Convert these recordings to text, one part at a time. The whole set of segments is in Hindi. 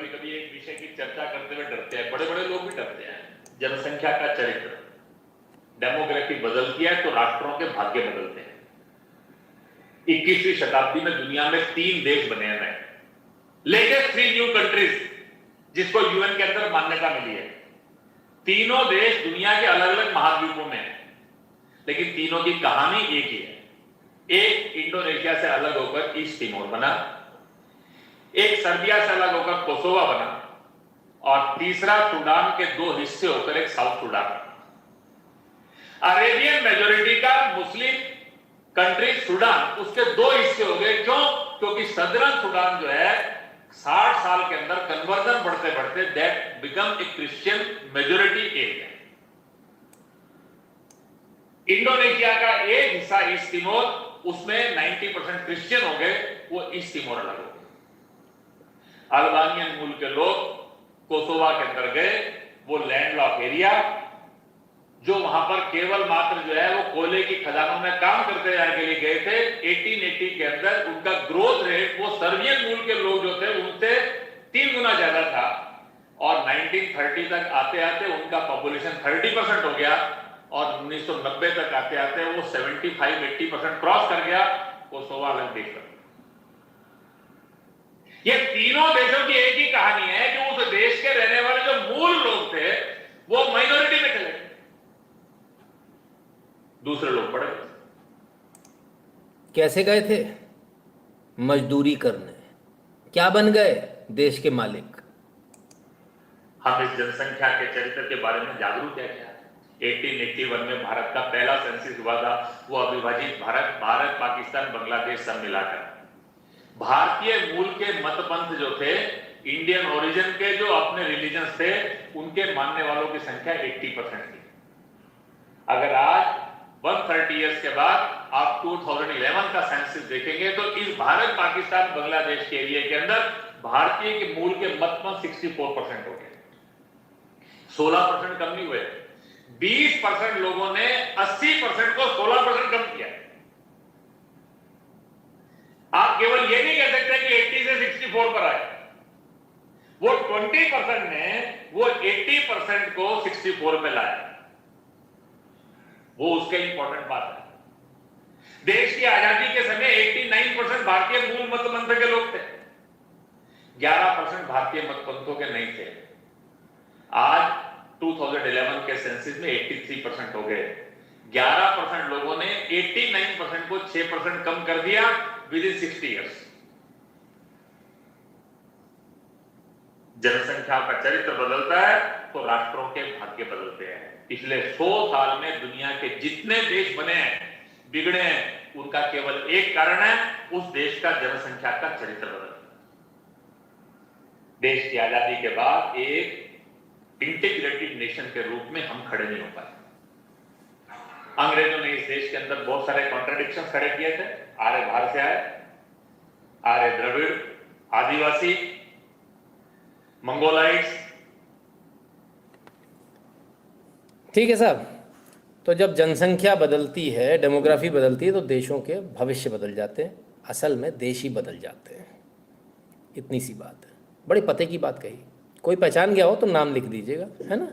कभी कभी एक विषय की चर्चा करते हुए डरते हैं, बड़े बड़े लोग भी डरते हैं। जनसंख्या का चरित्र, डेमोग्राफी बदलती है तो राष्ट्रों के भाग्य बदलते हैं। 21वीं शताब्दी में दुनिया में 3 देश बने हैं, लेटेस्ट 3 न्यू कंट्रीज जिसको यूएन के अंदर मान्यता मिली है। तीनों देश दुनिया के अलग अलग महाद्वीपों में हैं, लेकिन तीनों की कहानी एक ही है। एक इंडोनेशिया से अलग होकर ईस्ट तिमोर बना, एक सर्बिया से अलग होकर कोसोवा बना, और तीसरा सूडान के 2 हिस्से होकर एक साउथ सूडान। अरेबियन मेजोरिटी का मुस्लिम कंट्री सूडान, उसके 2 हिस्से हो गए। क्यों? क्योंकि सदर्न सूडान जो है 60 साल के अंदर कन्वर्जन बढ़ते बढ़ते that become a Christian majority area. Indonesia का एक हिस्सा ईस्ट तिमोर, उसमें 90% क्रिश्चियन हो गए, वो ईस्ट तिमोर अलग हो गए। अल्बानियन मूल के लोग कोसोवा के अंदर गए, वो लैंडलॉक एरिया जो वहां पर केवल मात्र जो है वो कोयले की खदानों में काम करते जाने के लिए गए थे। 1880 के अंदर उनका ग्रोथ रेट वो सर्बियन मूल के लोग जो थे उनसे 3 गुना ज्यादा था, और 1930 तक आते आते उनका पॉपुलेशन 30% हो गया, और 1990 तक आते आते वो 75-80% क्रॉस कर गया। कोसोवा अलग देश बन गया। ये तीनों देशों की एक ही कहानी है कि उस देश के रहने वाले जो मूल लोग थे वो माइनॉरिटी में चले गए, दूसरे लोग बढ़ गए। कैसे गए थे? मजदूरी करने। क्या बन गए? देश के मालिक। हम इस जनसंख्या के चरित्र के बारे में जागरूक है क्या? 1881 में भारत का पहला सेंसस हुआ था, वो अविभाजित भारत पाकिस्तान बांग्लादेश सब मिलाकर। भारतीय मूल के मतपंथ जो थे, इंडियन ओरिजिन के जो अपने रिलीजन थे, उनके मानने वालों की संख्या 80% थी। अगर आज 130 इयर्स के बाद आप 2011 का सेंसस देखेंगे तो इस भारत पाकिस्तान बांग्लादेश के एरिया के अंदर भारतीय के मूल के मतपंथ 64% हो गए। 16% कम नहीं हुए। 20% लोगों ने 80% को 16% कम किया। आप केवल ये नहीं कह सकते कि 80 से 64 पर आए। वो 20% ने वो 80% को 64 पे लाया। वो उसके इंपॉर्टेंट बात है। देश की आजादी के समय 89% भारतीय मूल मतपंथ के लोग थे, 11% भारतीय मतपंथों के नहीं थे। आज 2011 के सेंसस में 83% हो गए। 11% लोगों ने 89% को 6% कम कर दिया विद इन 60 इयर्स। जनसंख्या का चरित्र बदलता है तो राष्ट्रों के भाग्य बदलते हैं। पिछले 100 साल में दुनिया के जितने देश बने हैं, बिगड़े हैं, उनका केवल एक कारण है, उस देश का जनसंख्या का चरित्र बदलना। देश की आजादी के बाद एक इंटीग्रेटेड नेशन के रूप में हम खड़े नहीं हो पाए। अंग्रेजों ने इस देश के अंदर बहुत सारे कॉन्ट्राडिक्शन खड़े किए थे। आर्य बाहर से आए, आर्य द्रविड़, आदिवासी, मंगोलाइट्स। ठीक है साहब, तो जब जनसंख्या बदलती है, डेमोग्राफी बदलती है, तो देशों के भविष्य बदल जाते हैं। असल में देश ही बदल जाते हैं। इतनी सी बात है। बड़ी पते की बात कही। कोई पहचान गया हो तो नाम लिख दीजिएगा, है ना?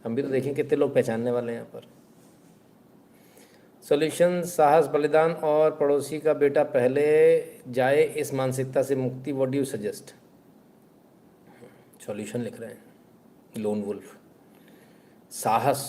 हम भी तो देखें कितने लोग पहचानने वाले हैं यहाँ पर। सॉल्यूशन: साहस, बलिदान और पड़ोसी का बेटा पहले जाए, इस मानसिकता से मुक्ति। What do you suggest? Solution लिख रहे हैं लोन वुल्फ। साहस